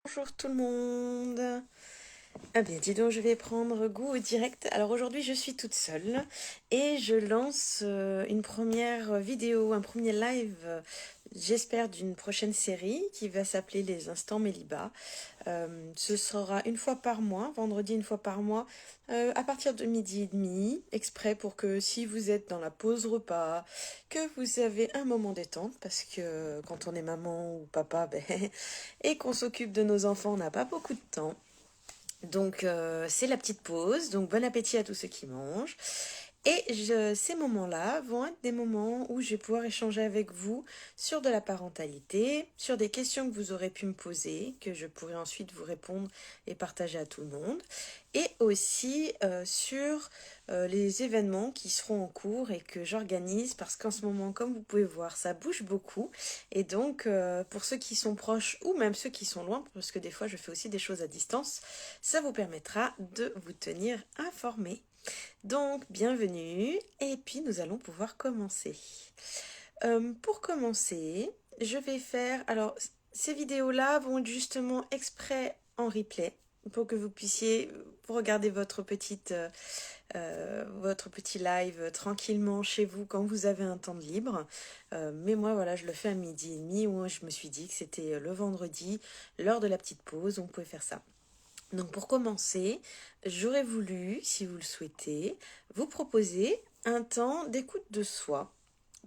Bonjour tout le monde. Ah bien, dis donc, je vais prendre goût au direct. Alors aujourd'hui, je suis toute seule et je lance une première vidéo, un premier live, j'espère, d'une prochaine série qui va s'appeler Les Instants Mélibat. Ce sera une fois par mois, vendredi une fois par mois, à partir de 12h30, exprès pour que si vous êtes dans la pause repas, que vous avez un moment détente, parce que quand on est maman ou papa, et qu'on s'occupe de nos enfants, on n'a pas beaucoup de temps. Donc c'est la petite pause, donc bon appétit à tous ceux qui mangent. Et ces moments-là vont être des moments où je vais pouvoir échanger avec vous sur de la parentalité, sur des questions que vous aurez pu me poser, que je pourrai ensuite vous répondre et partager à tout le monde, et aussi sur les événements qui seront en cours et que j'organise, parce qu'en ce moment, comme vous pouvez voir, ça bouge beaucoup. Et donc, pour ceux qui sont proches ou même ceux qui sont loin, parce que des fois je fais aussi des choses à distance, ça vous permettra de vous tenir informés. Donc, bienvenue, et puis nous allons pouvoir commencer. Pour commencer, je vais faire... Alors, ces vidéos-là vont être justement exprès en replay, pour que vous puissiez regarder votre petit live tranquillement chez vous quand vous avez un temps de libre. Mais moi, voilà, je le fais à 12h30, où je me suis dit que c'était le vendredi, l'heure de la petite pause, on pouvait faire ça. Donc pour commencer, j'aurais voulu, si vous le souhaitez, vous proposer un temps d'écoute de soi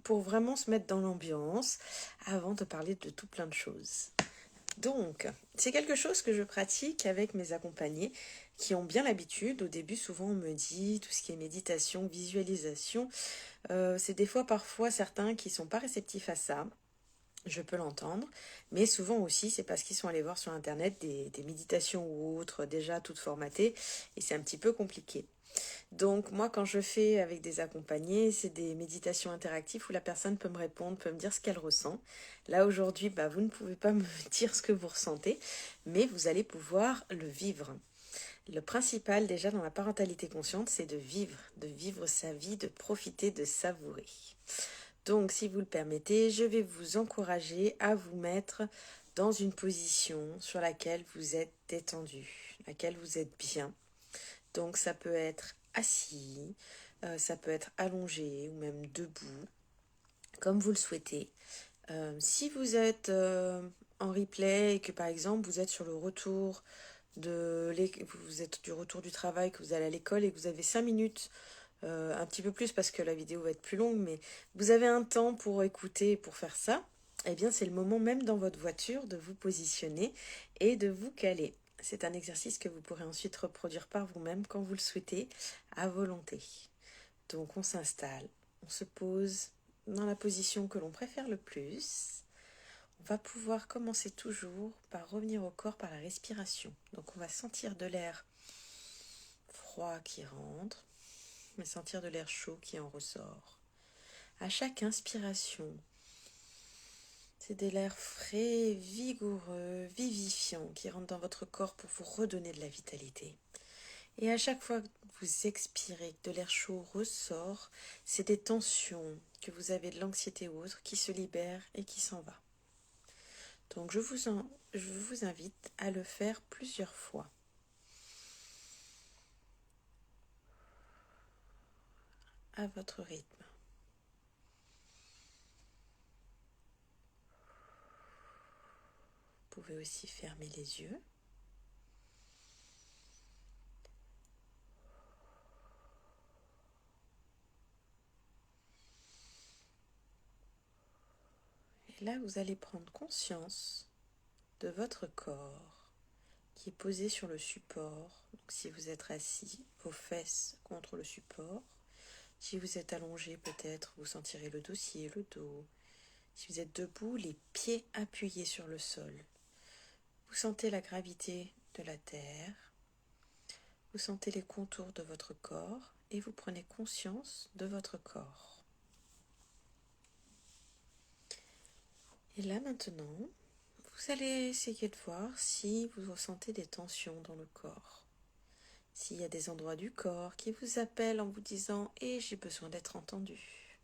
pour vraiment se mettre dans l'ambiance avant de parler de tout plein de choses. Donc, c'est quelque chose que je pratique avec mes accompagnés qui ont bien l'habitude. Au début, souvent, on me dit tout ce qui est méditation, visualisation. C'est des fois, parfois, certains qui sont pas réceptifs à ça. Je peux l'entendre, mais souvent aussi c'est parce qu'ils sont allés voir sur internet des méditations ou autres déjà toutes formatées et c'est un petit peu compliqué. Donc moi quand je fais avec des accompagnés, c'est des méditations interactives où la personne peut me répondre, peut me dire ce qu'elle ressent. Là aujourd'hui, vous ne pouvez pas me dire ce que vous ressentez, mais vous allez pouvoir le vivre. Le principal déjà dans la parentalité consciente, c'est de vivre sa vie, de profiter, de savourer. Donc, si vous le permettez, je vais vous encourager à vous mettre dans une position sur laquelle vous êtes détendu, laquelle vous êtes bien. Donc, ça peut être assis, ça peut être allongé ou même debout, comme vous le souhaitez. Si vous êtes en replay et que par exemple vous êtes sur le retour vous êtes du retour du travail, que vous allez à l'école et que vous avez 5 minutes un petit peu plus parce que la vidéo va être plus longue, mais vous avez un temps pour écouter, pour faire ça, eh bien c'est le moment même dans votre voiture de vous positionner et de vous caler. C'est un exercice que vous pourrez ensuite reproduire par vous-même quand vous le souhaitez, à volonté. Donc on s'installe, on se pose dans la position que l'on préfère le plus. On va pouvoir commencer toujours par revenir au corps par la respiration. Donc on va sentir de l'air froid qui rentre, mais sentir de l'air chaud qui en ressort. À chaque inspiration, c'est de l'air frais, vigoureux, vivifiant qui rentre dans votre corps pour vous redonner de la vitalité. Et à chaque fois que vous expirez, que de l'air chaud ressort, c'est des tensions, que vous avez de l'anxiété ou autre, qui se libèrent et qui s'en va. Donc je vous invite à le faire plusieurs fois. À votre rythme. Vous pouvez aussi fermer les yeux. Et là, vous allez prendre conscience de votre corps qui est posé sur le support. Donc, si vous êtes assis, vos fesses contre le support. Si vous êtes allongé, peut-être vous sentirez le dossier, le dos. Si vous êtes debout, les pieds appuyés sur le sol. Vous sentez la gravité de la terre. Vous sentez les contours de votre corps et vous prenez conscience de votre corps. Et là maintenant, vous allez essayer de voir si vous ressentez des tensions dans le corps. S'il y a des endroits du corps qui vous appellent en vous disant « j'ai besoin d'être entendu ».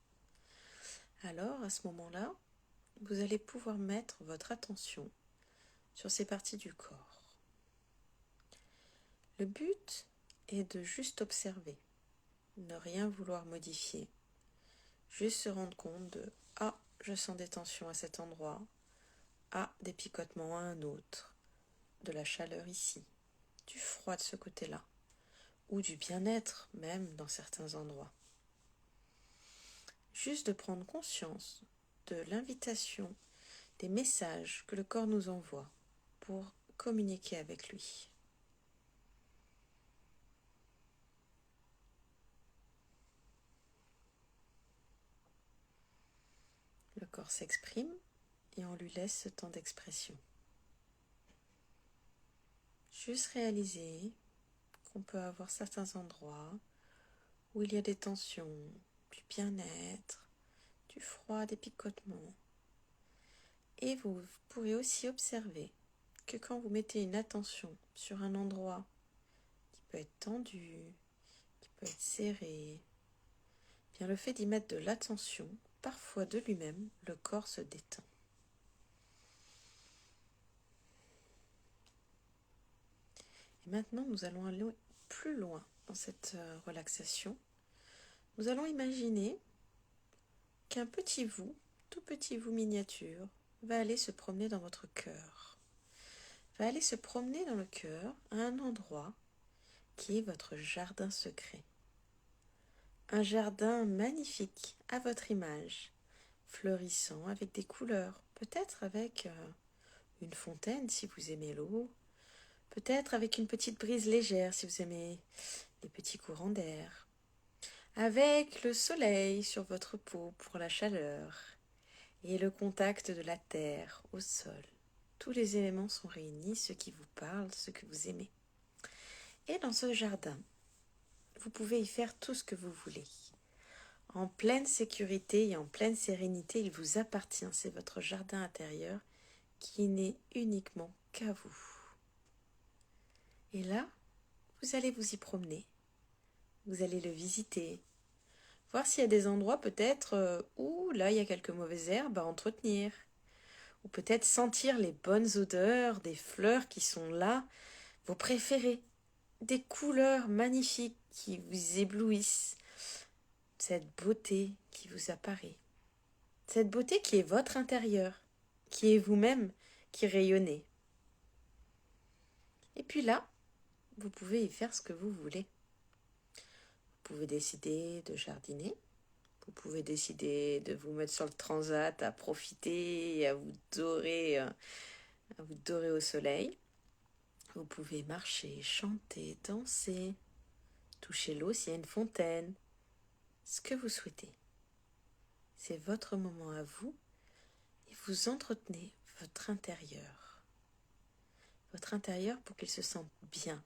Alors, à ce moment-là, vous allez pouvoir mettre votre attention sur ces parties du corps. Le but est de juste observer, ne rien vouloir modifier, juste se rendre compte de « Ah, je sens des tensions à cet endroit », « Ah, des picotements à un autre », de la chaleur ici, du froid de ce côté-là, ou du bien-être même dans certains endroits. Juste de prendre conscience de l'invitation, des messages que le corps nous envoie pour communiquer avec lui. Le corps s'exprime et on lui laisse ce temps d'expression. Juste réaliser qu'on peut avoir certains endroits où il y a des tensions, du bien-être, du froid, des picotements. Et vous pourrez aussi observer que quand vous mettez une attention sur un endroit qui peut être tendu, qui peut être serré, bien le fait d'y mettre de l'attention, parfois de lui-même, le corps se détend. Et maintenant, nous allons aller plus loin dans cette relaxation. Nous allons imaginer qu'un petit vous, tout petit vous miniature, va aller se promener dans votre cœur. Va aller se promener dans le cœur à un endroit qui est votre jardin secret. Un jardin magnifique à votre image, fleurissant avec des couleurs, peut-être avec une fontaine si vous aimez l'eau, peut-être avec une petite brise légère si vous aimez les petits courants d'air, avec le soleil sur votre peau pour la chaleur et le contact de la terre au sol. Tous les éléments sont réunis, ceux qui vous parlent, ceux que vous aimez. Et dans ce jardin, vous pouvez y faire tout ce que vous voulez. En pleine sécurité et en pleine sérénité, il vous appartient, c'est votre jardin intérieur qui n'est uniquement qu'à vous. Et là, vous allez vous y promener, vous allez le visiter, voir s'il y a des endroits peut-être où là il y a quelques mauvaises herbes à entretenir, ou peut-être sentir les bonnes odeurs des fleurs qui sont là, vos préférées, des couleurs magnifiques qui vous éblouissent, cette beauté qui vous apparaît, cette beauté qui est votre intérieur, qui est vous-même, qui rayonnez. Et puis là, vous pouvez y faire ce que vous voulez. Vous pouvez décider de jardiner, vous pouvez décider de vous mettre sur le transat à profiter et à vous dorer au soleil. Vous pouvez marcher, chanter, danser, toucher l'eau s'il y a une fontaine, ce que vous souhaitez. C'est votre moment à vous et vous entretenez votre intérieur. Votre intérieur pour qu'il se sente bien,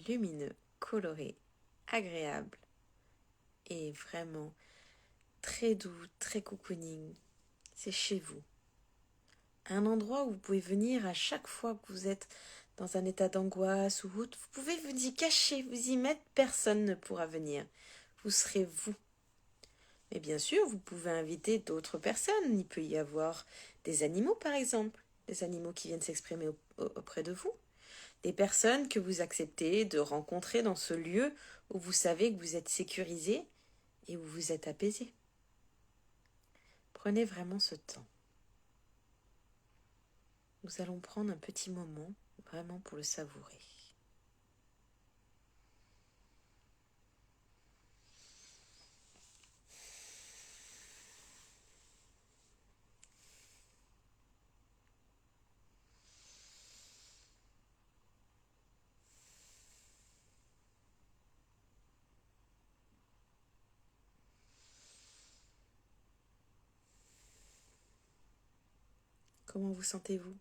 lumineux, coloré, agréable et vraiment très doux, très cocooning. C'est chez vous. Un endroit où vous pouvez venir à chaque fois que vous êtes dans un état d'angoisse ou autre. Vous pouvez vous y cacher, vous y mettre, personne ne pourra venir. Vous serez vous. Mais bien sûr, vous pouvez inviter d'autres personnes. Il peut y avoir des animaux, par exemple. Des animaux qui viennent s'exprimer auprès de vous. Des personnes que vous acceptez de rencontrer dans ce lieu où vous savez que vous êtes sécurisé et où vous êtes apaisé. Prenez vraiment ce temps. Nous allons prendre un petit moment vraiment pour le savourer. Comment vous sentez-vous ?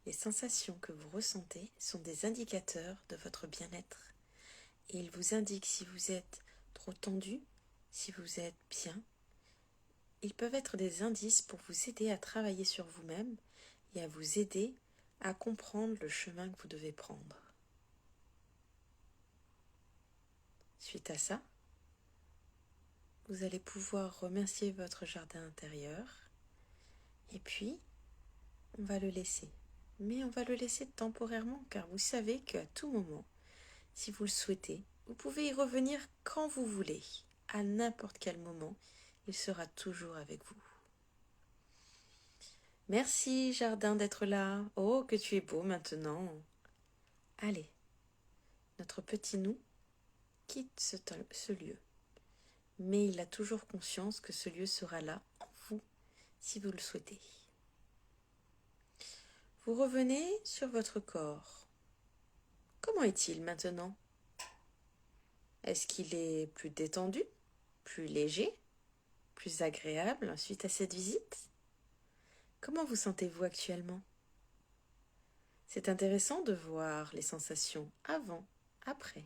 Les sensations que vous ressentez sont des indicateurs de votre bien-être et ils vous indiquent si vous êtes trop tendu, si vous êtes bien. Ils peuvent être des indices pour vous aider à travailler sur vous-même et à vous aider à comprendre le chemin que vous devez prendre. Suite à ça, vous allez pouvoir remercier votre jardin intérieur et puis on va le laisser mais on va le laisser temporairement car vous savez qu'à tout moment, si vous le souhaitez, vous pouvez y revenir quand vous voulez, à n'importe quel moment, il sera toujours avec vous. Merci jardin d'être là. Oh, que tu es beau maintenant. Allez, notre petit nous quitte ce lieu. Mais il a toujours conscience que ce lieu sera là en vous, si vous le souhaitez. Vous revenez sur votre corps. Comment est-il maintenant? Est-ce qu'il est plus détendu, plus léger, plus agréable suite à cette visite? Comment vous sentez-vous actuellement? C'est intéressant de voir les sensations avant, après.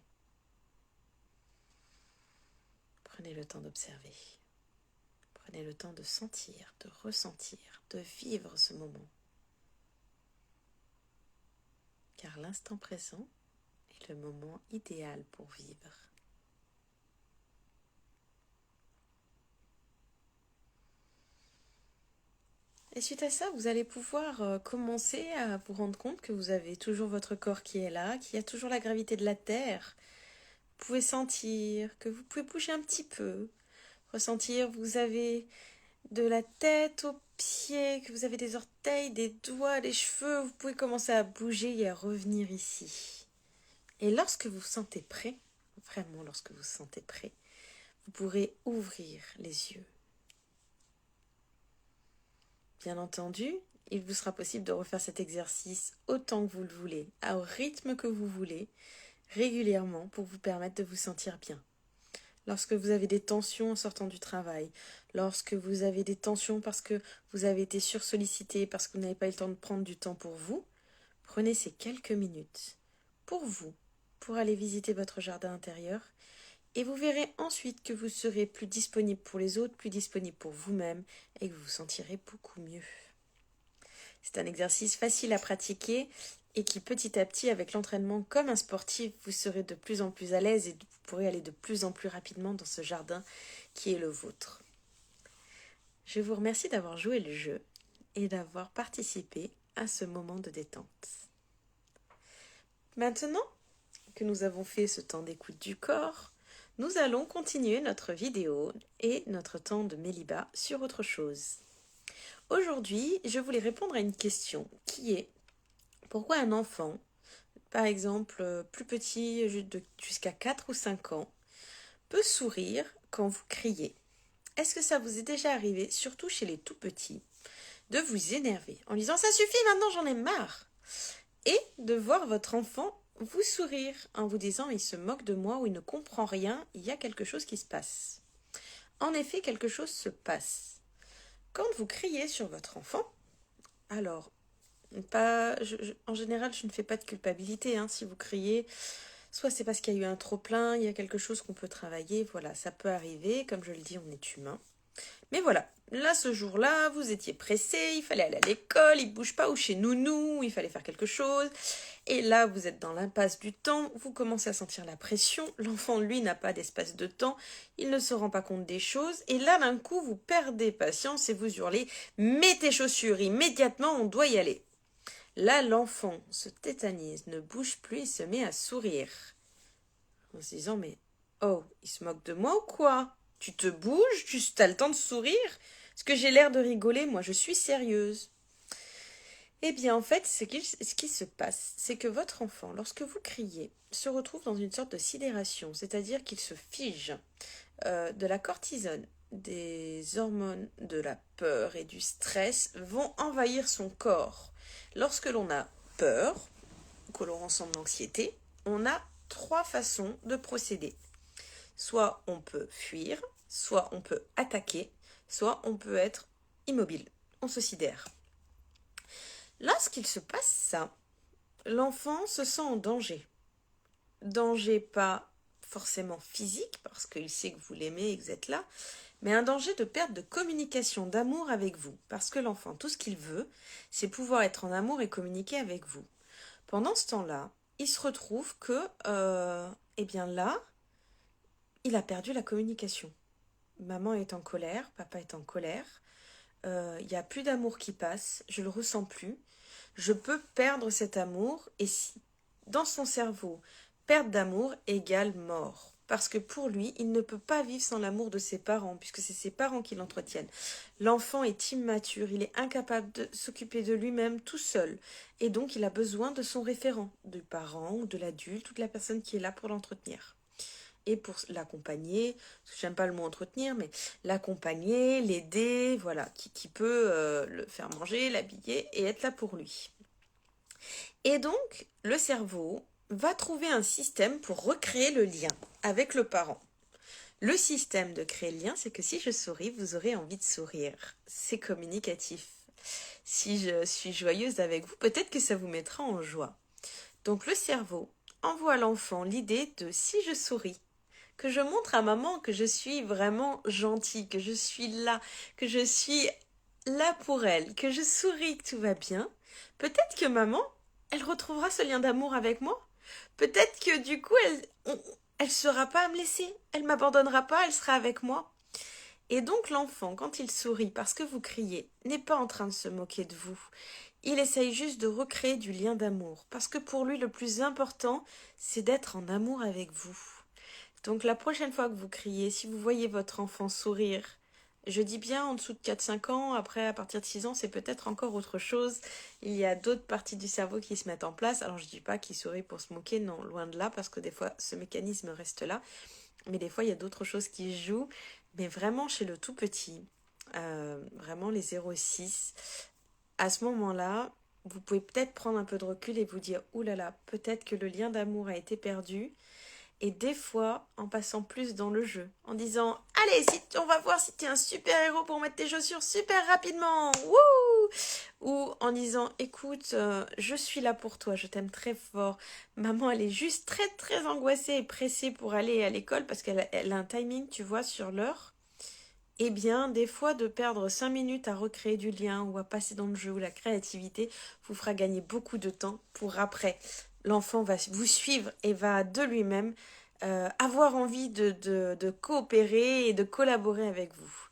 Prenez le temps d'observer. Prenez le temps de sentir, de ressentir, de vivre ce moment. Car l'instant présent est le moment idéal pour vivre. Et suite à ça, vous allez pouvoir commencer à vous rendre compte que vous avez toujours votre corps qui est là, qu'il y a toujours la gravité de la Terre. Vous pouvez sentir que vous pouvez bouger un petit peu, ressentir que vous avez de la tête aux pieds, que vous avez des orteils, des doigts, des cheveux. Vous pouvez commencer à bouger et à revenir ici. Et lorsque vous vous sentez prêt, vraiment lorsque vous vous sentez prêt, vous pourrez ouvrir les yeux. Bien entendu, il vous sera possible de refaire cet exercice autant que vous le voulez, au rythme que vous voulez, régulièrement pour vous permettre de vous sentir bien. Lorsque vous avez des tensions en sortant du travail, lorsque vous avez des tensions parce que vous avez été sursollicité, parce que vous n'avez pas eu le temps de prendre du temps pour vous, prenez ces quelques minutes pour vous, pour aller visiter votre jardin intérieur, et vous verrez ensuite que vous serez plus disponible pour les autres, plus disponible pour vous-même, et que vous vous sentirez beaucoup mieux. C'est un exercice facile à pratiquer et qui petit à petit, avec l'entraînement comme un sportif, vous serez de plus en plus à l'aise et vous pourrez aller de plus en plus rapidement dans ce jardin qui est le vôtre. Je vous remercie d'avoir joué le jeu et d'avoir participé à ce moment de détente. Maintenant que nous avons fait ce temps d'écoute du corps, nous allons continuer notre vidéo et notre temps de Méliba sur autre chose. Aujourd'hui, je voulais répondre à une question qui est: pourquoi un enfant, par exemple plus petit jusqu'à 4 ou 5 ans, peut sourire quand vous criez? Est-ce que ça vous est déjà arrivé, surtout chez les tout petits, de vous énerver en disant ça suffit maintenant, j'en ai marre, et de voir votre enfant vous sourire en vous disant il se moque de moi ou il ne comprend rien, il y a quelque chose qui se passe? En effet, quelque chose se passe. Quand vous criez sur votre enfant, alors, en général, je ne fais pas de culpabilité. Si vous criez, soit c'est parce qu'il y a eu un trop-plein, il y a quelque chose qu'on peut travailler. Voilà, ça peut arriver. Comme je le dis, on est humain. Mais voilà, là, ce jour-là, vous étiez pressé, il fallait aller à l'école, il ne bouge pas, ou chez Nounou, il fallait faire quelque chose. Et là, vous êtes dans l'impasse du temps, vous commencez à sentir la pression. L'enfant, lui, n'a pas d'espace de temps, il ne se rend pas compte des choses. Et là, d'un coup, vous perdez patience et vous hurlez « Mets tes chaussures, immédiatement, on doit y aller !» Là, l'enfant se tétanise, ne bouge plus et se met à sourire. En se disant, mais oh, il se moque de moi ou quoi? Tu te bouges, tu as le temps de sourire? Est-ce que j'ai l'air de rigoler? Moi, je suis sérieuse. Eh bien, en fait, ce qui se passe, c'est que votre enfant, lorsque vous criez, se retrouve dans une sorte de sidération, c'est-à-dire qu'il se fige de la cortisone, des hormones de la peur et du stress vont envahir son corps. Lorsque l'on a peur, que l'on ressent de l'anxiété, on a 3 façons de procéder. Soit on peut fuir, soit on peut attaquer, soit on peut être immobile, on se sidère. Lorsqu'il se passe ça, l'enfant se sent en danger. Danger pas forcément physique, parce qu'il sait que vous l'aimez et que vous êtes là, mais un danger de perte de communication, d'amour avec vous. Parce que l'enfant, tout ce qu'il veut, c'est pouvoir être en amour et communiquer avec vous. Pendant ce temps-là, il se retrouve que, eh bien là, il a perdu la communication. Maman est en colère, papa est en colère, il n'y a plus d'amour qui passe, je le ressens plus. je peux perdre cet amour et si dans son cerveau, perte d'amour égale mort. Parce que pour lui, il ne peut pas vivre sans l'amour de ses parents, puisque c'est ses parents qui l'entretiennent. L'enfant est immature, il est incapable de s'occuper de lui-même tout seul. Et donc, il a besoin de son référent, du parent ou de l'adulte ou de la personne qui est là pour l'entretenir. Et pour l'accompagner, parce que j'aime pas le mot entretenir, mais l'accompagner, l'aider, voilà, qui peut le faire manger, l'habiller et être là pour lui. Et donc, le cerveau va trouver un système pour recréer le lien avec le parent. Le système de créer le lien, c'est que si je souris, vous aurez envie de sourire. C'est communicatif. Si je suis joyeuse avec vous, peut-être que ça vous mettra en joie. Donc le cerveau envoie à l'enfant l'idée de si je souris, que je montre à maman que je suis vraiment gentille, que je suis là, que je suis là pour elle, que je souris, que tout va bien, peut-être que maman, elle retrouvera ce lien d'amour avec moi. Peut-être que du coup, elle sera pas à me laisser, elle m'abandonnera pas, elle sera avec moi. Et donc l'enfant, quand il sourit parce que vous criez, n'est pas en train de se moquer de vous. Il essaye juste de recréer du lien d'amour, parce que pour lui, le plus important, c'est d'être en amour avec vous. Donc la prochaine fois que vous criez, si vous voyez votre enfant sourire, je dis bien en dessous de 4-5 ans, après à partir de 6 ans, c'est peut-être encore autre chose. Il y a d'autres parties du cerveau qui se mettent en place. Alors je dis pas qu'il sourit pour se moquer, non, loin de là, parce que des fois ce mécanisme reste là. Mais des fois il y a d'autres choses qui jouent. Mais vraiment chez le tout petit, vraiment les 0,6, à ce moment-là, vous pouvez peut-être prendre un peu de recul et vous dire, ouh là là, peut-être que le lien d'amour a été perdu. Et des fois, en passant plus dans le jeu, en disant allez, on va voir si t'es un super héros pour mettre tes chaussures super rapidement, wouh! Ou en disant écoute, je suis là pour toi, je t'aime très fort. Maman, elle est juste très très angoissée et pressée pour aller à l'école parce qu'elle a un timing, tu vois, sur l'heure. Eh bien, des fois, de perdre 5 minutes à recréer du lien ou à passer dans le jeu ou la créativité vous fera gagner beaucoup de temps pour après. L'enfant va vous suivre et va de lui-même avoir envie de coopérer et de collaborer avec vous.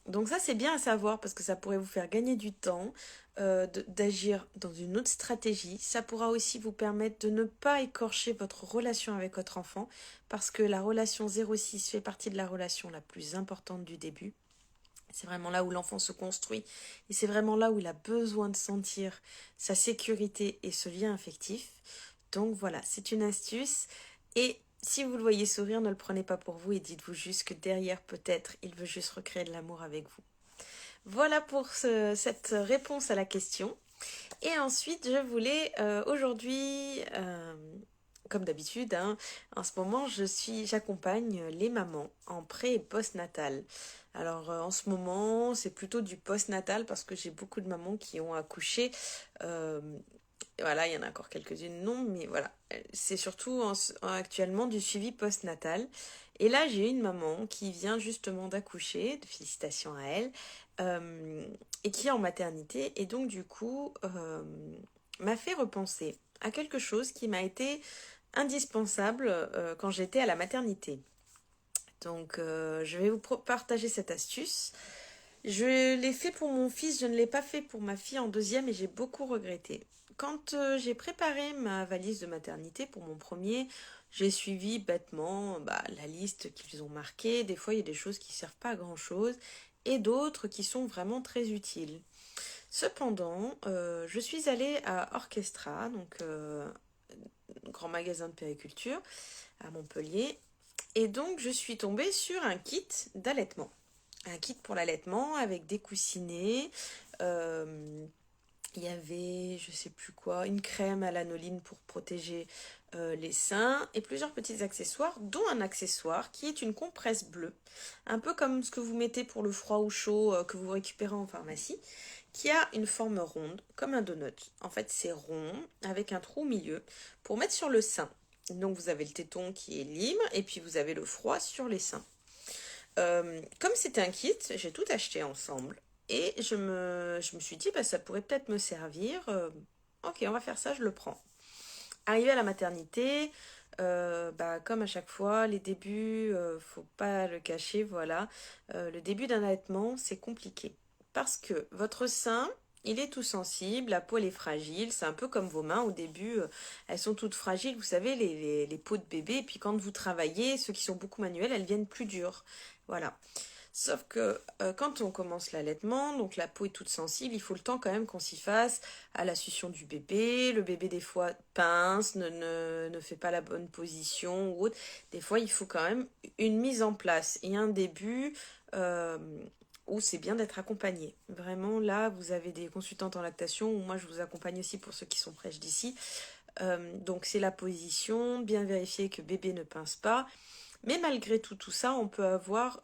Donc ça, c'est bien à savoir parce que ça pourrait vous faire gagner du temps, d'agir dans une autre stratégie. Ça pourra aussi vous permettre de ne pas écorcher votre relation avec votre enfant parce que la relation 0,6 fait partie de la relation la plus importante du début. C'est vraiment là où l'enfant se construit et c'est vraiment là où il a besoin de sentir sa sécurité et ce lien affectif. Donc voilà, c'est une astuce et si vous le voyez sourire, ne le prenez pas pour vous et dites-vous juste que derrière peut-être il veut juste recréer de l'amour avec vous. Voilà pour cette réponse à la question. Et ensuite, je voulais aujourd'hui, comme d'habitude, hein, en ce moment, j'accompagne les mamans en pré et post-natal. Alors en ce moment, c'est plutôt du post-natal parce que j'ai beaucoup de mamans qui ont accouché. euh, voilà, il y en a encore quelques-unes, non, mais voilà. C'est surtout actuellement du suivi post-natal. Et là, j'ai une maman qui vient justement d'accoucher, félicitations à elle, euh, et qui est en maternité, et donc du coup, m'a fait repenser à quelque chose qui m'a été indispensable quand j'étais à la maternité. Donc, je vais vous partager cette astuce. Je l'ai fait pour mon fils, je ne l'ai pas fait pour ma fille en deuxième et j'ai beaucoup regretté. Quand j'ai préparé ma valise de maternité pour mon premier, j'ai suivi bêtement la liste qu'ils ont marquée. Des fois, il y a des choses qui ne servent pas à grand-chose et d'autres qui sont vraiment très utiles. Cependant, je suis allée à Orchestra, donc grand magasin de périculture à Montpellier, et donc je suis tombée sur un kit d'allaitement. Un kit pour l'allaitement avec des coussinets. Il y avait, je sais plus quoi, une crème à l'anoline pour protéger les seins et plusieurs petits accessoires, dont un accessoire qui est une compresse bleue, un peu comme ce que vous mettez pour le froid ou chaud que vous récupérez en pharmacie, qui a une forme ronde, comme un donut. En fait, c'est rond, avec un trou au milieu, pour mettre sur le sein. Donc vous avez le téton qui est libre et puis vous avez le froid sur les seins. Comme c'était un kit, j'ai tout acheté ensemble et je me suis dit ça pourrait peut-être me servir. Ok, on va faire ça, je le prends. Arrivé à la maternité, comme à chaque fois, les débuts, faut pas le cacher, voilà. Le début d'un allaitement, c'est compliqué parce que votre sein Il est tout sensible, la peau elle est fragile, c'est un peu comme vos mains au début, elles sont toutes fragiles, vous savez, les peaux de bébé, et puis quand vous travaillez, ceux qui sont beaucoup manuels, elles viennent plus dures. Voilà. Sauf que quand on commence l'allaitement, donc la peau est toute sensible, il faut le temps quand même qu'on s'y fasse à la succion du bébé. Le bébé des fois pince, ne fait pas la bonne position ou autre. Des fois il faut quand même une mise en place et un début euh, où c'est bien d'être accompagné. Vraiment là, vous avez des consultantes en lactation, ou moi je vous accompagne aussi pour ceux qui sont prêches d'ici. Donc c'est la position, bien vérifier que bébé ne pince pas. Mais malgré tout ça, on peut avoir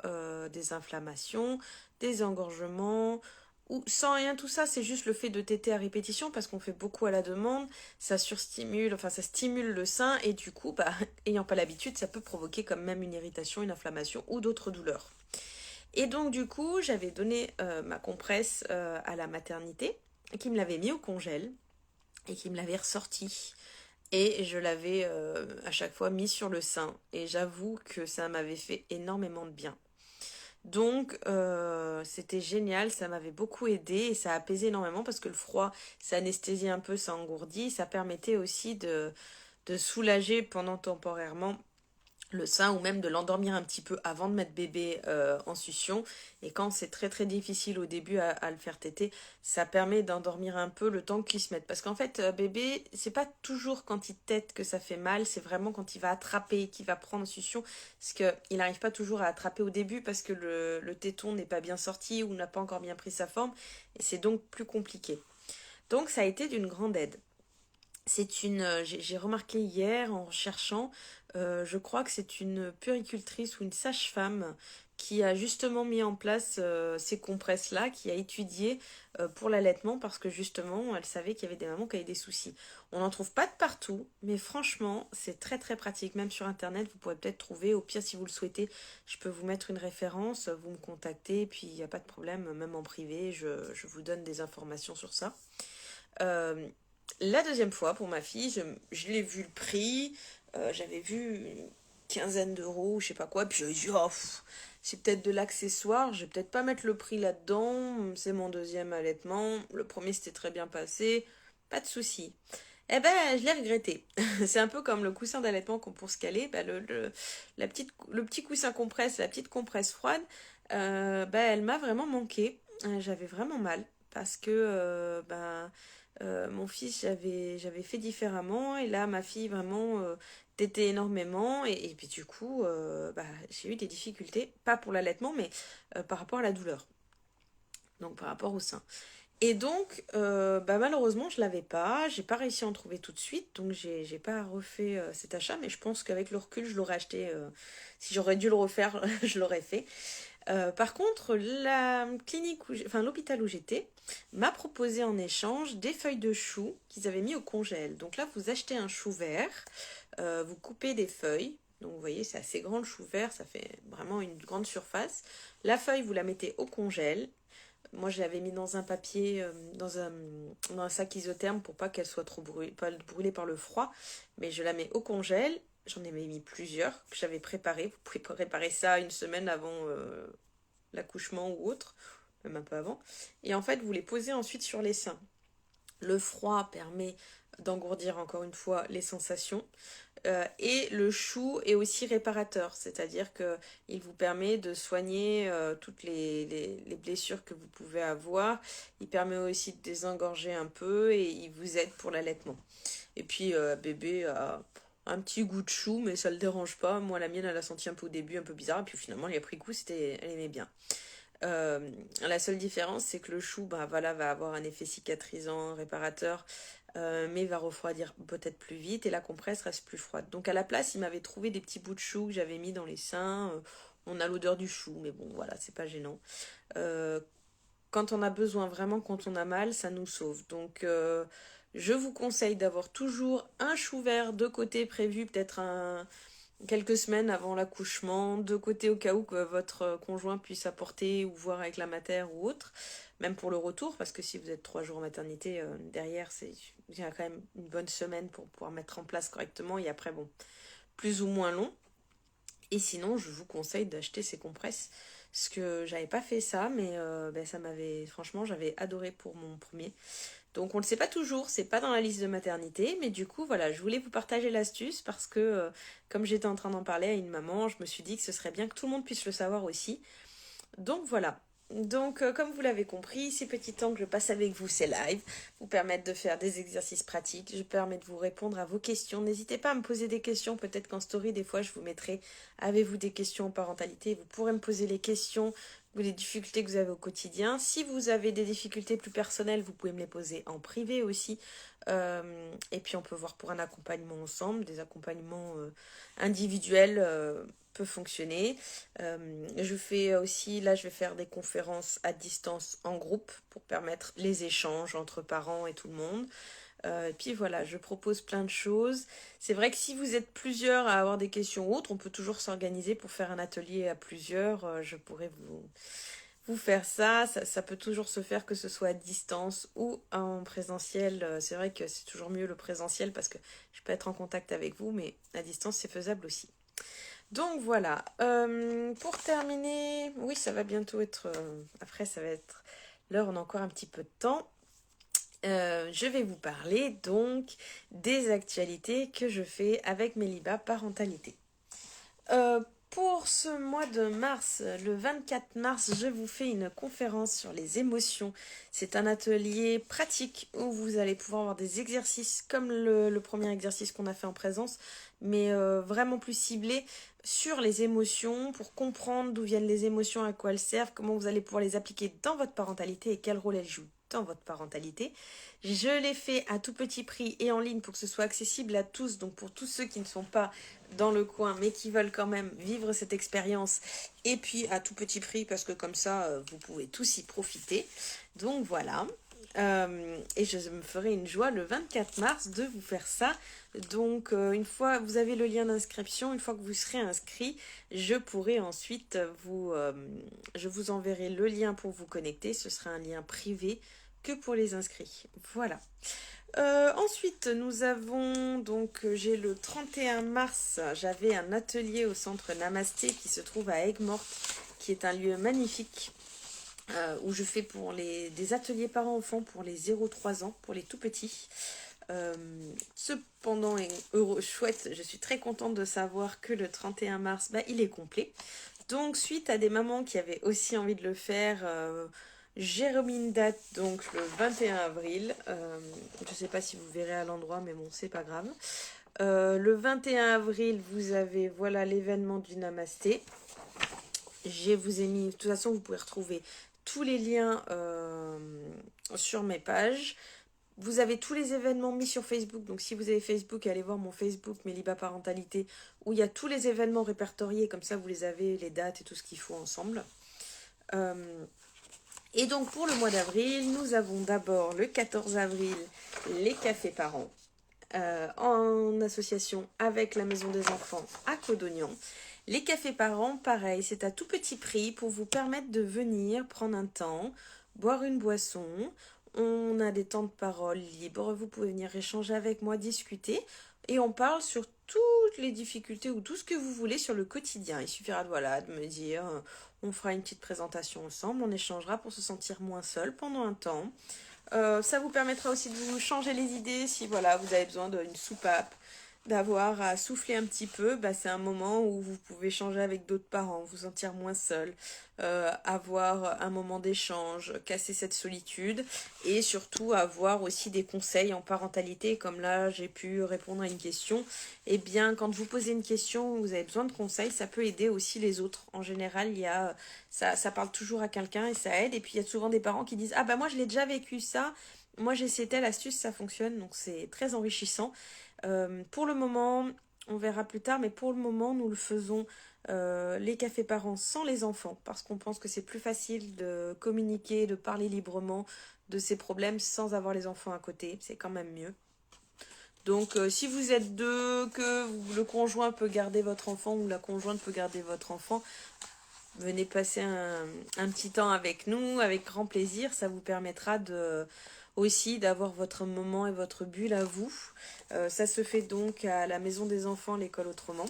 des inflammations, des engorgements, ou sans rien tout ça, c'est juste le fait de téter à répétition parce qu'on fait beaucoup à la demande, ça surstimule, enfin ça stimule le sein et du coup, bah, ayant pas l'habitude, ça peut provoquer quand même une irritation, une inflammation ou d'autres douleurs. Et donc du coup, j'avais donné ma compresse à la maternité qui me l'avait mis au congèle et qui me l'avait ressorti. Et je l'avais à chaque fois mis sur le sein. Et j'avoue que ça m'avait fait énormément de bien. Donc c'était génial, ça m'avait beaucoup aidé et ça a apaisé énormément parce que le froid, ça anesthésie un peu, ça engourdit. Ça permettait aussi de soulager pendant temporairement le sein ou même de l'endormir un petit peu avant de mettre bébé en succion. Et quand c'est très très difficile au début à le faire téter, ça permet d'endormir un peu le temps qu'il se mette. Parce qu'en fait, bébé, c'est pas toujours quand il tète que ça fait mal, c'est vraiment quand il va attraper, qu'il va prendre succion. Parce qu'il n'arrive pas toujours à attraper au début parce que le téton n'est pas bien sorti ou n'a pas encore bien pris sa forme. Et c'est donc plus compliqué. Donc ça a été d'une grande aide. J'ai remarqué hier en cherchant, je crois que c'est une puéricultrice ou une sage-femme qui a justement mis en place ces compresses-là, qui a étudié pour l'allaitement parce que justement, elle savait qu'il y avait des mamans qui avaient des soucis. On n'en trouve pas de partout, mais franchement, c'est très très pratique. Même sur Internet, vous pourrez peut-être trouver. Au pire, si vous le souhaitez, je peux vous mettre une référence, vous me contactez, puis il n'y a pas de problème, même en privé, je vous donne des informations sur ça. Euh, la deuxième fois pour ma fille, je l'ai vu le prix, j'avais vu une quinzaine d'euros, je sais pas quoi, puis j'avais dit, oh, c'est peut-être de l'accessoire, je vais peut-être pas mettre le prix là-dedans, c'est mon deuxième allaitement, le premier s'était très bien passé, pas de souci. Eh ben, je l'ai regretté. C'est un peu comme le coussin d'allaitement qu'on pour se caler, ben le petit coussin compresse, la petite compresse froide, ben, elle m'a vraiment manqué. J'avais vraiment mal parce que mon fils, j'avais fait différemment et là, ma fille vraiment tétait énormément et puis du coup, j'ai eu des difficultés, pas pour l'allaitement, mais par rapport à la douleur, donc par rapport au sein. Et donc, malheureusement, je l'avais pas. J'ai pas réussi à en trouver tout de suite, donc j'ai pas refait cet achat. Mais je pense qu'avec le recul, je l'aurais acheté. Si j'aurais dû le refaire, je l'aurais fait. Par contre, la clinique, enfin l'hôpital où j'étais, m'a proposé en échange des feuilles de chou qu'ils avaient mis au congèle. Donc là, vous achetez un chou vert, vous coupez des feuilles. Donc vous voyez, c'est assez grand le chou vert, ça fait vraiment une grande surface. La feuille, vous la mettez au congèle. Moi, je l'avais mis dans un papier, dans un sac isotherme pour pas qu'elle soit trop pas brûlée par le froid. Mais je la mets au congèle. J'en ai mis plusieurs que j'avais préparées. Vous pouvez préparer ça une semaine avant l'accouchement ou autre, même un peu avant. Et en fait, vous les posez ensuite sur les seins. Le froid permet d'engourdir encore une fois les sensations. Et le chou est aussi réparateur, c'est-à-dire qu'il vous permet de soigner toutes les blessures que vous pouvez avoir. Il permet aussi de désengorger un peu et il vous aide pour l'allaitement. Et puis bébé a un petit goût de chou, mais ça le dérange pas. Moi, la mienne, elle a senti un peu au début, un peu bizarre, et puis finalement, elle a pris goût, elle aimait bien. La seule différence, c'est que le chou, voilà, va avoir un effet cicatrisant, réparateur, mais va refroidir peut-être plus vite et la compresse reste plus froide. Donc à la place, il m'avait trouvé des petits bouts de chou que j'avais mis dans les seins. On a l'odeur du chou, mais bon, voilà, c'est pas gênant. Euh, Quand on a besoin, vraiment quand on a mal, ça nous sauve. Donc je vous conseille d'avoir toujours un chou vert de côté prévu, peut-être quelques semaines avant l'accouchement, de côté au cas où que votre conjoint puisse apporter ou voir avec la mater ou autre, même pour le retour, parce que si vous êtes 3 jours en maternité, derrière, il y a quand même une bonne semaine pour pouvoir mettre en place correctement, et après, bon, plus ou moins long. Et sinon, je vous conseille d'acheter ces compresses. parce que j'avais pas fait ça, mais ça m'avait, franchement, j'avais adoré pour mon premier. Donc on ne le sait pas toujours, c'est pas dans la liste de maternité, mais du coup voilà, je voulais vous partager l'astuce parce que comme j'étais en train d'en parler à une maman, je me suis dit que ce serait bien que tout le monde puisse le savoir aussi. Donc voilà. Donc comme vous l'avez compris, ces petits temps que je passe avec vous, c'est live, vous permettent de faire des exercices pratiques, je permets de vous répondre à vos questions. N'hésitez pas à me poser des questions, peut-être qu'en story, des fois, je vous mettrai, avez-vous des questions en parentalité? Vous pourrez me poser les questions, ou les difficultés que vous avez au quotidien. Si vous avez des difficultés plus personnelles, vous pouvez me les poser en privé aussi. Et puis on peut voir pour un accompagnement ensemble, des accompagnements individuels peut fonctionner. Je fais aussi, là je vais faire des conférences à distance en groupe pour permettre les échanges entre parents et tout le monde. Et puis voilà, je propose plein de choses. C'est vrai que si vous êtes plusieurs à avoir des questions autres, on peut toujours s'organiser pour faire un atelier à plusieurs. Je pourrais vous faire ça. Ça peut toujours se faire que ce soit à distance ou en présentiel. C'est vrai que c'est toujours mieux le présentiel parce que je peux être en contact avec vous, mais à distance c'est faisable aussi. Donc voilà, pour terminer, oui ça va bientôt être, après ça va être l'heure, on a encore un petit peu de temps. Je vais vous parler donc des actualités que je fais avec Meliba Parentalité. Pour ce mois de mars, le 24 mars, je vous fais une conférence sur les émotions. C'est un atelier pratique où vous allez pouvoir avoir des exercices comme le premier exercice qu'on a fait en présence, mais vraiment plus ciblé sur les émotions pour comprendre d'où viennent les émotions, à quoi elles servent, comment vous allez pouvoir les appliquer dans votre parentalité et quel rôle elles jouent dans votre parentalité. Je l'ai fait à tout petit prix et en ligne pour que ce soit accessible à tous, donc pour tous ceux qui ne sont pas dans le coin mais qui veulent quand même vivre cette expérience, et puis à tout petit prix parce que comme ça vous pouvez tous y profiter. Donc voilà. Et je me ferai une joie le 24 mars de vous faire ça. Donc une fois vous avez le lien d'inscription, une fois que vous serez inscrit, je pourrai ensuite je vous enverrai le lien pour vous connecter. Ce sera un lien privé que pour les inscrits. Voilà. Ensuite, nous avons donc, j'ai le 31 mars, j'avais un atelier au centre Namasté qui se trouve à Aigues-Mortes, qui est un lieu magnifique où je fais des ateliers parents-enfants pour les 0-3 ans, pour les tout petits. Cependant, chouette, je suis très contente de savoir que le 31 mars, il est complet. Donc, suite à des mamans qui avaient aussi envie de le faire, j'ai remis une date, donc le 21 avril. Je ne sais pas si vous verrez à l'endroit, mais bon, c'est pas grave. Le 21 avril, vous avez, voilà, l'événement du Namasté. Je vous ai mis, de toute façon, vous pouvez retrouver tous les liens sur mes pages. Vous avez tous les événements mis sur Facebook, donc si vous avez Facebook, allez voir mon Facebook Meliba Parentalité, où il y a tous les événements répertoriés, comme ça vous les avez, les dates et tout ce qu'il faut ensemble. Et donc pour le mois d'avril, nous avons d'abord le 14 avril les cafés parents, en association avec la Maison des Enfants à Codognan. Les cafés parents, pareil, c'est à tout petit prix pour vous permettre de venir prendre un temps, boire une boisson. On a des temps de parole libres, vous pouvez venir échanger avec moi, discuter. Et on parle sur toutes les difficultés ou tout ce que vous voulez sur le quotidien. Il suffira de me dire, on fera une petite présentation ensemble, on échangera pour se sentir moins seul pendant un temps. Ça vous permettra aussi de vous changer les idées si voilà, vous avez besoin d'une soupape, d'avoir à souffler un petit peu. C'est un moment où vous pouvez échanger avec d'autres parents, vous sentir moins seul, avoir un moment d'échange, casser cette solitude et surtout avoir aussi des conseils en parentalité. Comme là, j'ai pu répondre à une question. Eh bien, quand vous posez une question, vous avez besoin de conseils, ça peut aider aussi les autres. En général, ça parle toujours à quelqu'un et ça aide. Et puis, il y a souvent des parents qui disent « Ah moi, je l'ai déjà vécu ça. Moi, j'ai essayé telle astuce, ça fonctionne. » Donc, c'est très enrichissant. Pour le moment, on verra plus tard, mais pour le moment, nous le faisons les cafés parents sans les enfants, parce qu'on pense que c'est plus facile de communiquer, de parler librement de ces problèmes sans avoir les enfants à côté. C'est quand même mieux. Donc, si vous êtes deux, que le conjoint peut garder votre enfant ou la conjointe peut garder votre enfant, venez passer un petit temps avec nous, avec grand plaisir. Ça vous permettra aussi d'avoir votre moment et votre bulle à vous. Ça se fait donc à la Maison des Enfants, l'école autrement.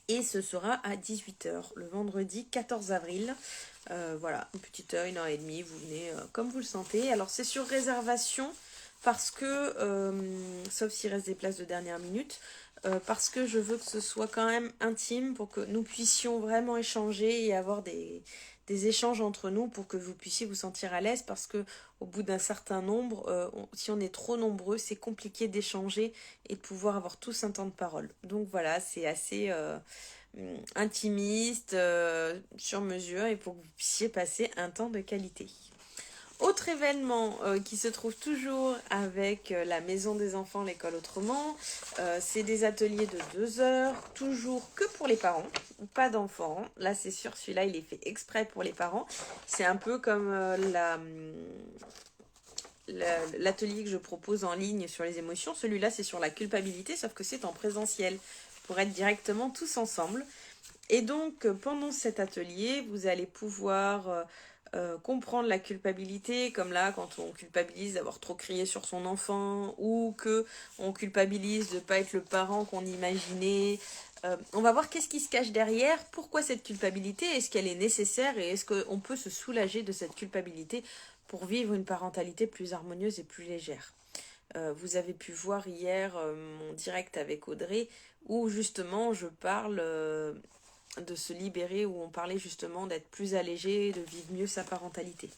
Et ce sera à 18 h le vendredi 14 avril. Voilà, une petite heure, 1 h 30, vous venez comme vous le sentez. Alors c'est sur réservation parce que, sauf s'il reste des places de dernière minute, parce que je veux que ce soit quand même intime pour que nous puissions vraiment échanger et avoir des échanges entre nous pour que vous puissiez vous sentir à l'aise, parce que au bout d'un certain nombre, si on est trop nombreux, c'est compliqué d'échanger et de pouvoir avoir tous un temps de parole. Donc voilà, c'est assez intimiste, sur mesure, et pour que vous puissiez passer un temps de qualité. Autre événement qui se trouve toujours avec la Maison des Enfants, l'école autrement, c'est des ateliers de 2 heures, toujours que pour les parents, pas d'enfants. Là c'est sûr, celui-là il est fait exprès pour les parents. C'est un peu comme l'atelier que je propose en ligne sur les émotions. Celui-là c'est sur la culpabilité, sauf que c'est en présentiel, pour être directement tous ensemble. Et donc, pendant cet atelier, vous allez pouvoir comprendre la culpabilité, comme là, quand on culpabilise d'avoir trop crié sur son enfant, ou que on culpabilise de ne pas être le parent qu'on imaginait. On va voir qu'est-ce qui se cache derrière, pourquoi cette culpabilité, est-ce qu'elle est nécessaire, et est-ce qu'on peut se soulager de cette culpabilité pour vivre une parentalité plus harmonieuse et plus légère. Vous avez pu voir hier mon direct avec Audrey, où justement je parle de se libérer, où on parlait justement d'être plus allégé, de vivre mieux sa parentalité.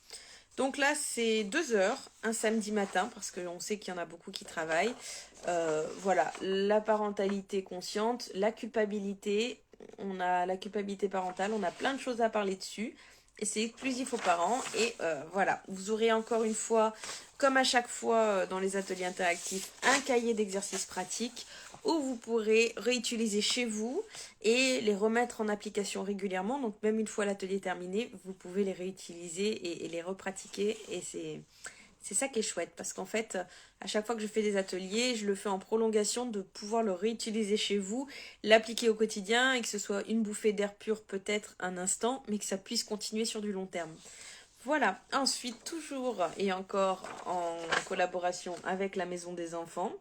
Donc là, c'est 2 heures, un samedi matin, parce qu'on sait qu'il y en a beaucoup qui travaillent. Voilà, la parentalité consciente, la culpabilité, on a la culpabilité parentale, on a plein de choses à parler dessus. Et c'est exclusif aux parents. Et voilà, vous aurez encore une fois, comme à chaque fois dans les ateliers interactifs, un cahier d'exercices pratiques où vous pourrez réutiliser chez vous et les remettre en application régulièrement. Donc même une fois l'atelier terminé, vous pouvez les réutiliser et les repratiquer. Et c'est ça qui est chouette, parce qu'en fait, à chaque fois que je fais des ateliers, je le fais en prolongation de pouvoir le réutiliser chez vous, l'appliquer au quotidien, et que ce soit une bouffée d'air pur peut-être un instant, mais que ça puisse continuer sur du long terme. Voilà, ensuite toujours et encore en collaboration avec la Maison des Enfants.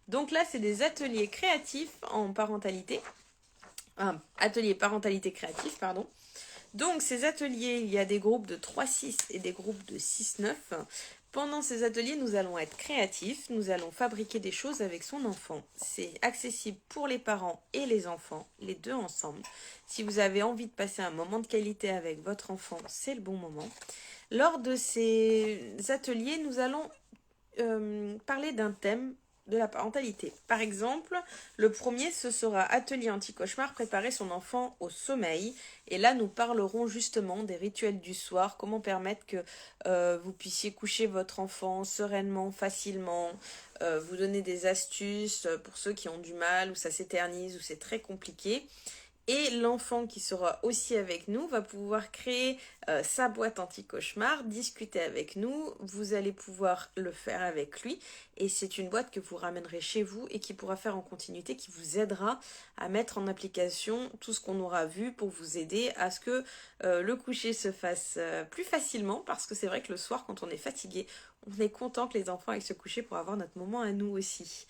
Donc là, c'est des ateliers créatifs en parentalité. Ateliers parentalité créatif, pardon. Donc ces ateliers, il y a des groupes de 3-6 et des groupes de 6-9. Pendant ces ateliers, nous allons être créatifs, nous allons fabriquer des choses avec son enfant. C'est accessible pour les parents et les enfants, les deux ensemble. Si vous avez envie de passer un moment de qualité avec votre enfant, c'est le bon moment. Lors de ces ateliers, nous allons parler d'un thème de la parentalité. Par exemple, le premier, ce sera atelier anti-cauchemar, préparer son enfant au sommeil. Et là, nous parlerons justement des rituels du soir, comment permettre que vous puissiez coucher votre enfant sereinement, facilement, vous donner des astuces pour ceux qui ont du mal, où ça s'éternise, où c'est très compliqué. Et l'enfant qui sera aussi avec nous va pouvoir créer sa boîte anti-cauchemar, discuter avec nous. Vous allez pouvoir le faire avec lui. Et c'est une boîte que vous ramènerez chez vous et qui pourra faire en continuité, qui vous aidera à mettre en application tout ce qu'on aura vu pour vous aider à ce que le coucher se fasse plus facilement. Parce que c'est vrai que le soir, quand on est fatigué, on est content que les enfants aillent se coucher pour avoir notre moment à nous aussi.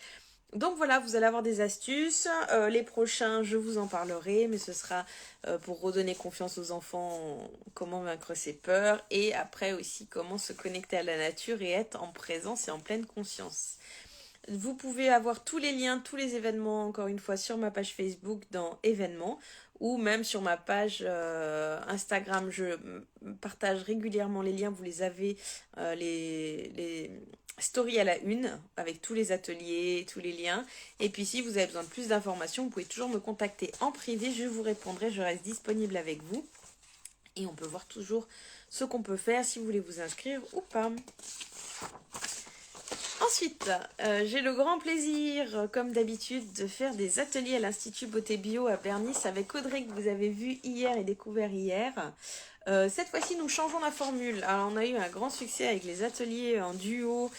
Donc voilà, vous allez avoir des astuces. Les prochains, je vous en parlerai, mais ce sera pour redonner confiance aux enfants, comment vaincre ses peurs, et après aussi comment se connecter à la nature et être en présence et en pleine conscience. Vous pouvez avoir tous les liens, tous les événements, encore une fois, sur ma page Facebook dans événements, ou même sur ma page Instagram. Je partage régulièrement les liens, vous les avez, les stories à la une, avec tous les ateliers, tous les liens. Et puis si vous avez besoin de plus d'informations, vous pouvez toujours me contacter en privé, je vous répondrai, je reste disponible avec vous. Et on peut voir toujours ce qu'on peut faire, si vous voulez vous inscrire ou pas. Ensuite, j'ai le grand plaisir, comme d'habitude, de faire des ateliers à l'Institut Beauté Bio à Bernis avec Audrey, que vous avez vu hier et découvert hier. Cette fois-ci, nous changeons la formule. Alors, on a eu un grand succès avec les ateliers en duo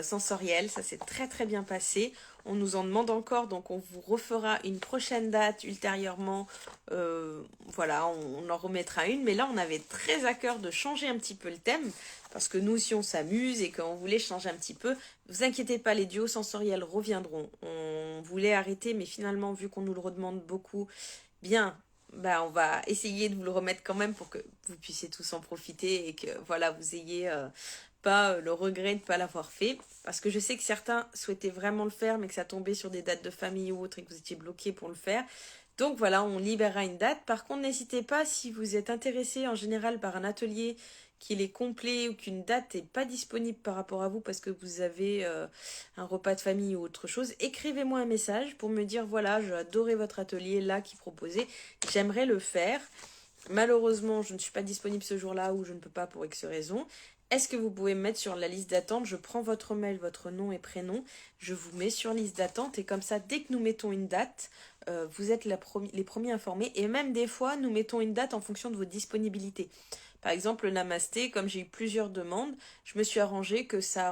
sensoriel. Ça s'est très très bien passé. On nous en demande encore, donc on vous refera une prochaine date ultérieurement. Voilà, on en remettra une. Mais là, on avait très à cœur de changer un petit peu le thème. Parce que nous aussi, on s'amuse et qu'on voulait changer un petit peu. Ne vous inquiétez pas, les duos sensoriels reviendront. On voulait arrêter, mais finalement, vu qu'on nous le redemande beaucoup, bien, bah on va essayer de vous le remettre quand même pour que vous puissiez tous en profiter et que voilà, vous ayez pas le regret de ne pas l'avoir fait. Parce que je sais que certains souhaitaient vraiment le faire, mais que ça tombait sur des dates de famille ou autre et que vous étiez bloqués pour le faire. Donc voilà, on libérera une date. Par contre, n'hésitez pas si vous êtes intéressé en général par un atelier qu'il est complet ou qu'une date n'est pas disponible par rapport à vous parce que vous avez un repas de famille ou autre chose, écrivez-moi un message pour me dire voilà, j'ai adoré votre atelier là qui proposait, j'aimerais le faire. Malheureusement, je ne suis pas disponible ce jour-là ou je ne peux pas pour X raison. Est-ce que vous pouvez me mettre sur la liste d'attente? Je prends votre mail, votre nom et prénom, je vous mets sur liste d'attente et comme ça, dès que nous mettons une date, vous êtes les premiers informés et même des fois, nous mettons une date en fonction de vos disponibilités. Par exemple, le namasté, comme j'ai eu plusieurs demandes, je me suis arrangé que ça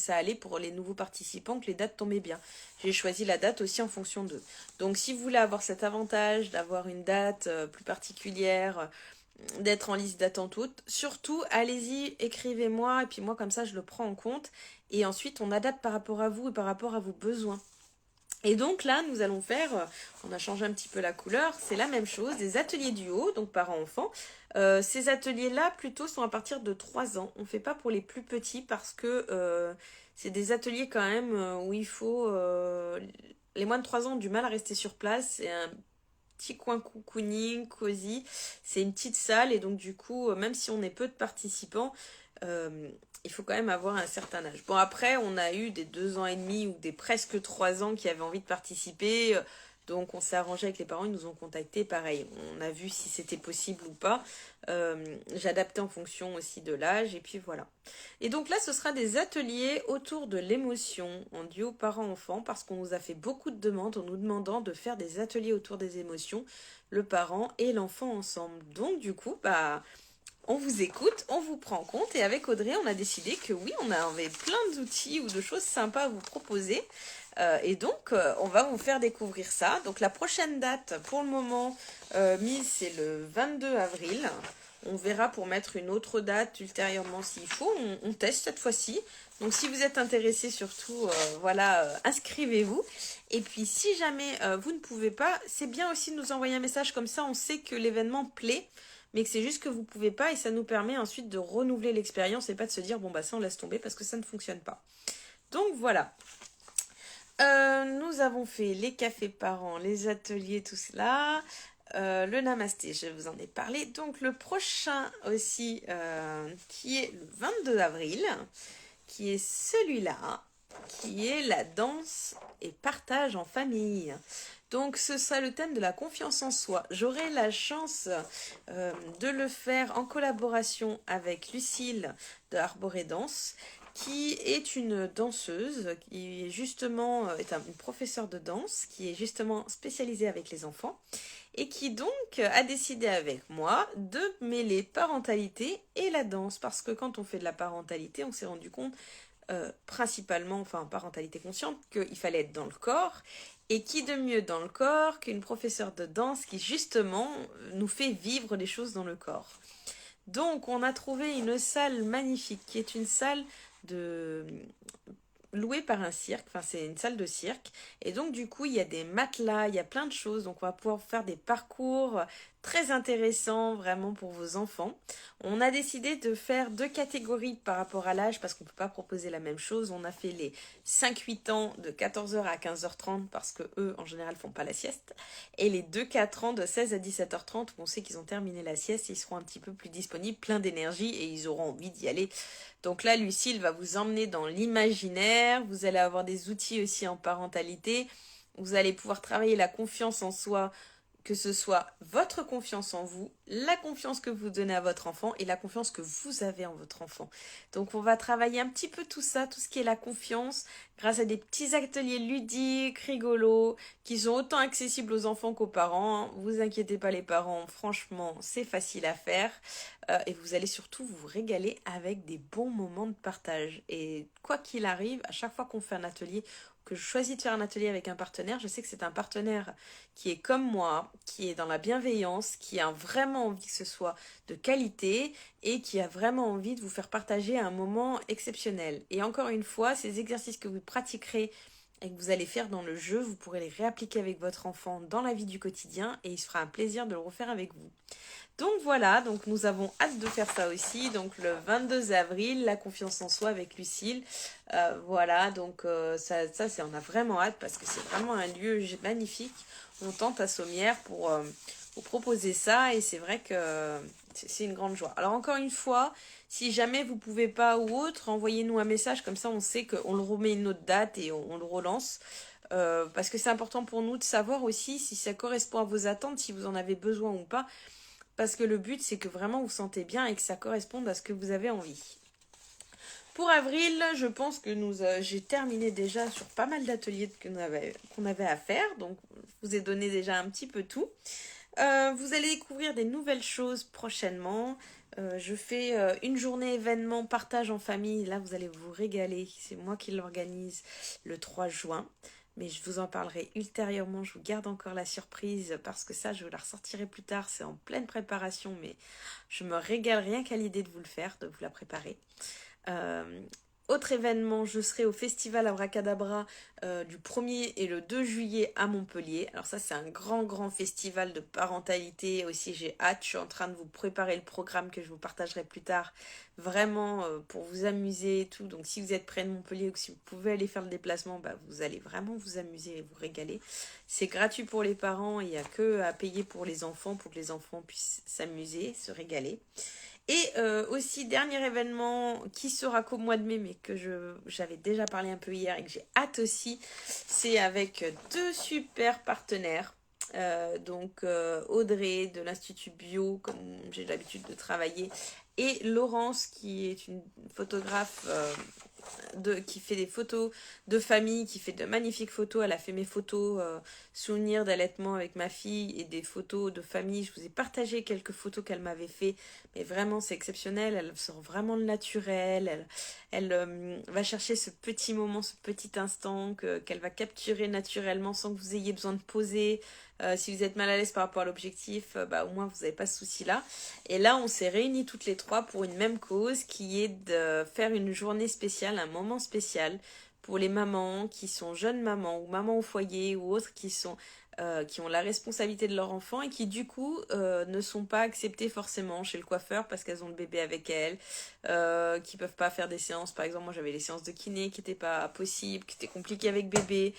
allait pour les nouveaux participants, que les dates tombaient bien. J'ai choisi la date aussi en fonction d'eux. Donc si vous voulez avoir cet avantage d'avoir une date plus particulière, d'être en liste d'attente haute, surtout allez-y, écrivez-moi, et puis moi comme ça je le prends en compte. Et ensuite on adapte par rapport à vous et par rapport à vos besoins. Et donc là, nous allons faire, on a changé un petit peu la couleur, c'est la même chose, des ateliers duo, donc parents-enfants. Ces ateliers-là, plutôt, sont à partir de 3 ans. On ne fait pas pour les plus petits parce que c'est des ateliers quand même où il faut... les moins de 3 ans ont du mal à rester sur place. C'est un petit coin cocooning, cosy. C'est une petite salle et donc du coup, même si on est peu de participants, euh, il faut quand même avoir un certain âge. Bon, après, on a eu des 2 ans et demi ou des presque 3 ans qui avaient envie de participer. Donc, on s'est arrangé avec les parents, ils nous ont contactés. Pareil, on a vu si c'était possible ou pas. J'adaptais en fonction aussi de l'âge. Et puis voilà. Et donc là, ce sera des ateliers autour de l'émotion en duo parent-enfant parce qu'on nous a fait beaucoup de demandes en nous demandant de faire des ateliers autour des émotions, le parent et l'enfant ensemble. Donc, du coup, bah on vous écoute, on vous prend en compte et avec Audrey, on a décidé que oui, on avait plein d'outils ou de choses sympas à vous proposer. Et donc, on va vous faire découvrir ça. Donc, la prochaine date, pour le moment, mise, c'est le 22 avril. On verra pour mettre une autre date ultérieurement s'il faut. On teste cette fois-ci. Donc, si vous êtes intéressé, surtout, voilà, inscrivez-vous. Et puis, si jamais vous ne pouvez pas, c'est bien aussi de nous envoyer un message comme ça. On sait que l'événement plaît mais que c'est juste que vous pouvez pas et ça nous permet ensuite de renouveler l'expérience et pas de se dire bon bah ça on laisse tomber parce que ça ne fonctionne pas. Donc voilà. Nous avons fait les cafés parents, les ateliers, tout cela. Le namasté, je vous en ai parlé. Donc le prochain aussi, qui est le 22 avril, qui est celui-là, qui est la danse et partage en famille. Donc ce sera le thème de la confiance en soi. J'aurai la chance de le faire en collaboration avec Lucille de Arborédance, qui est une danseuse, qui est justement une professeure de danse, qui est justement spécialisée avec les enfants, et qui donc a décidé avec moi de mêler parentalité et la danse, parce que quand on fait de la parentalité, on s'est rendu compte principalement, enfin parentalité consciente, qu'il fallait être dans le corps. Et qui de mieux dans le corps qu'une professeure de danse qui justement nous fait vivre les choses dans le corps. Donc on a trouvé une salle magnifique qui est une salle de louée par un cirque, enfin c'est une salle de cirque, et donc du coup il y a des matelas, il y a plein de choses, donc on va pouvoir faire des parcours très intéressants vraiment pour vos enfants. On a décidé de faire 2 catégories par rapport à l'âge parce qu'on ne peut pas proposer la même chose. On a fait les 5-8 ans de 14h à 15h30 parce que eux en général font pas la sieste, et les 2-4 ans de 16 à 17h30 où on sait qu'ils ont terminé la sieste, ils seront un petit peu plus disponibles, plein d'énergie et ils auront envie d'y aller. Donc là, Lucille va vous emmener dans l'imaginaire, vous allez avoir des outils aussi en parentalité, vous allez pouvoir travailler la confiance en soi, que ce soit votre confiance en vous, la confiance que vous donnez à votre enfant et la confiance que vous avez en votre enfant. Donc on va travailler un petit peu tout ça, tout ce qui est la confiance, grâce à des petits ateliers ludiques, rigolos, qui sont autant accessibles aux enfants qu'aux parents. Vous inquiétez pas les parents, franchement c'est facile à faire. Et vous allez surtout vous régaler avec des bons moments de partage. Et quoi qu'il arrive, à chaque fois qu'on fait un atelier, que je choisis de faire un atelier avec un partenaire, je sais que c'est un partenaire qui est comme moi, qui est dans la bienveillance, qui a vraiment envie que ce soit de qualité et qui a vraiment envie de vous faire partager un moment exceptionnel. Et encore une fois, ces exercices que vous pratiquerez et que vous allez faire dans le jeu, vous pourrez les réappliquer avec votre enfant dans la vie du quotidien et il se fera un plaisir de le refaire avec vous. Donc voilà, donc nous avons hâte de faire ça aussi. Donc le 22 avril, la confiance en soi avec Lucille. Voilà, donc on a vraiment hâte parce que c'est vraiment un lieu magnifique. On tente à Sommières pour vous proposer ça et c'est vrai que c'est une grande joie. Alors encore une fois, si jamais vous pouvez pas ou autre, envoyez-nous un message comme ça on sait qu'on le remet une autre date et on le relance. Parce que c'est important pour nous de savoir aussi si ça correspond à vos attentes, si vous en avez besoin ou pas. Parce que le but, c'est que vraiment vous sentez bien et que ça corresponde à ce que vous avez envie. Pour avril, je pense que j'ai terminé déjà sur pas mal d'ateliers qu'on avait à faire. Donc, je vous ai donné déjà un petit peu tout. Vous allez découvrir des nouvelles choses prochainement. Je fais une journée événement partage en famille. Là, vous allez vous régaler. C'est moi qui l'organise le 3 juin. Mais je vous en parlerai ultérieurement. Je vous garde encore la surprise parce que ça, je vous la ressortirai plus tard. C'est en pleine préparation, mais je me régale rien qu'à l'idée de vous le faire, de vous la préparer. Autre événement, je serai au festival Abracadabra du 1er et le 2 juillet à Montpellier. Alors ça, c'est un grand festival de parentalité. Aussi, j'ai hâte. Je suis en train de vous préparer le programme que je vous partagerai plus tard. Vraiment pour vous amuser et tout. Donc si vous êtes près de Montpellier ou que si vous pouvez aller faire le déplacement, vous allez vraiment vous amuser et vous régaler. C'est gratuit pour les parents. Il n'y a que à payer pour les enfants pour que les enfants puissent s'amuser, se régaler. Et aussi, dernier événement qui sera qu'au mois de mai, mais que j'avais déjà parlé un peu hier et que j'ai hâte aussi, c'est avec deux super partenaires. Audrey de l'Institut Bio, comme j'ai l'habitude de travailler, et Laurence qui est une photographe qui fait des photos de famille, qui fait de magnifiques photos. Elle a fait mes photos souvenirs d'allaitement avec ma fille et des photos de famille. Je vous ai partagé quelques photos qu'elle m'avait fait, mais vraiment c'est exceptionnel. Elle sort vraiment le naturel. Elle va chercher ce petit moment, ce petit instant qu'elle va capturer naturellement sans que vous ayez besoin de poser. Si vous êtes mal à l'aise par rapport à l'objectif, au moins vous n'avez pas ce souci-là. Et là, on s'est réunis toutes les trois pour une même cause qui est de faire une journée spéciale, un moment spécial pour les mamans qui sont jeunes mamans ou mamans au foyer ou autres qui ont la responsabilité de leur enfant et qui du coup ne sont pas acceptées forcément chez le coiffeur parce qu'elles ont le bébé avec elles, qui peuvent pas faire des séances. Par exemple, moi j'avais les séances de kiné qui n'étaient pas possibles, qui étaient compliquées avec bébé.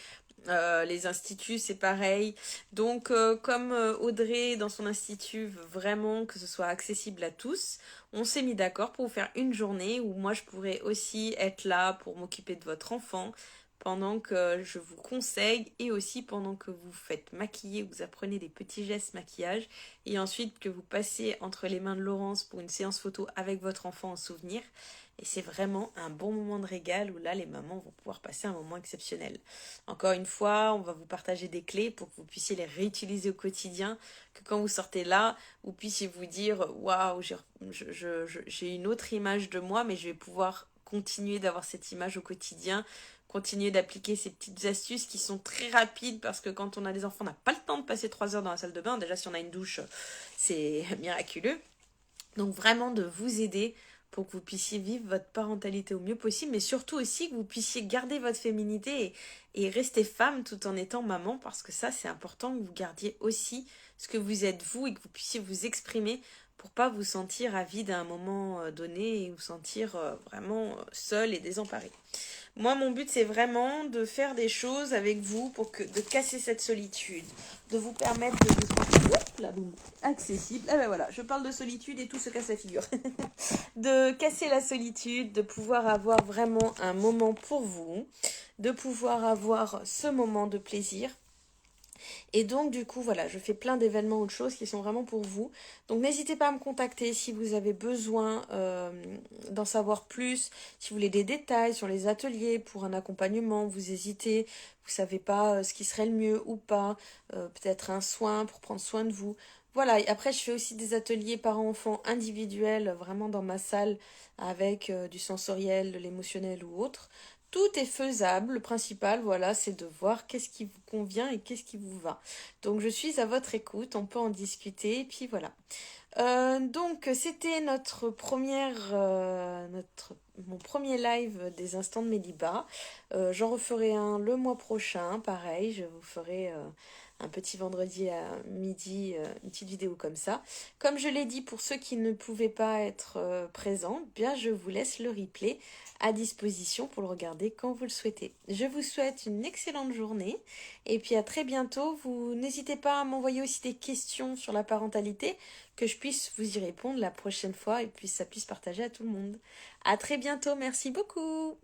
Les instituts c'est pareil, donc comme Audrey dans son institut veut vraiment que ce soit accessible à tous, on s'est mis d'accord pour vous faire une journée où moi je pourrais aussi être là pour m'occuper de votre enfant pendant que je vous conseille et aussi pendant que vous faites maquiller, vous apprenez des petits gestes maquillage et ensuite que vous passez entre les mains de Laurence pour une séance photo avec votre enfant en souvenir. Et c'est vraiment un bon moment de régal où là, les mamans vont pouvoir passer un moment exceptionnel. Encore une fois, on va vous partager des clés pour que vous puissiez les réutiliser au quotidien, que quand vous sortez là, vous puissiez vous dire « Waouh, j'ai une autre image de moi, mais je vais pouvoir continuer d'avoir cette image au quotidien, continuer d'appliquer ces petites astuces qui sont très rapides parce que quand on a des enfants, on n'a pas le temps de passer 3 heures dans la salle de bain. Déjà, si on a une douche, c'est miraculeux. Donc vraiment de vous aider pour que vous puissiez vivre votre parentalité au mieux possible, mais surtout aussi que vous puissiez garder votre féminité et rester femme tout en étant maman, parce que ça, c'est important que vous gardiez aussi ce que vous êtes vous et que vous puissiez vous exprimer pour pas vous sentir à vide à un moment donné et vous sentir vraiment seule et désemparée. Moi, mon but, c'est vraiment de faire des choses avec vous de casser cette solitude, de vous permettre de accessible. Ah ben voilà, je parle de solitude et tout se casse la figure. De casser la solitude, de pouvoir avoir vraiment un moment pour vous, de pouvoir avoir ce moment de plaisir. Et donc du coup voilà, je fais plein d'événements ou de choses qui sont vraiment pour vous. Donc n'hésitez pas à me contacter si vous avez besoin d'en savoir plus, si vous voulez des détails sur les ateliers pour un accompagnement, vous hésitez, vous savez pas ce qui serait le mieux ou pas, peut-être un soin pour prendre soin de vous. Voilà, et après je fais aussi des ateliers parents-enfants individuels, vraiment dans ma salle, avec du sensoriel, de l'émotionnel ou autre. Tout est faisable, le principal, voilà, c'est de voir qu'est-ce qui vous convient et qu'est-ce qui vous va. Donc je suis à votre écoute, on peut en discuter, et puis voilà. Donc c'était mon premier live des Instants de Méliba. J'en referai un le mois prochain, pareil, je vous ferai un petit vendredi à midi, une petite vidéo comme ça. Comme je l'ai dit, pour ceux qui ne pouvaient pas être présents, bien je vous laisse le replay à disposition pour le regarder quand vous le souhaitez. Je vous souhaite une excellente journée et puis à très bientôt. Vous n'hésitez pas à m'envoyer aussi des questions sur la parentalité, que je puisse vous y répondre la prochaine fois et puis ça puisse partager à tout le monde. À très bientôt, merci beaucoup.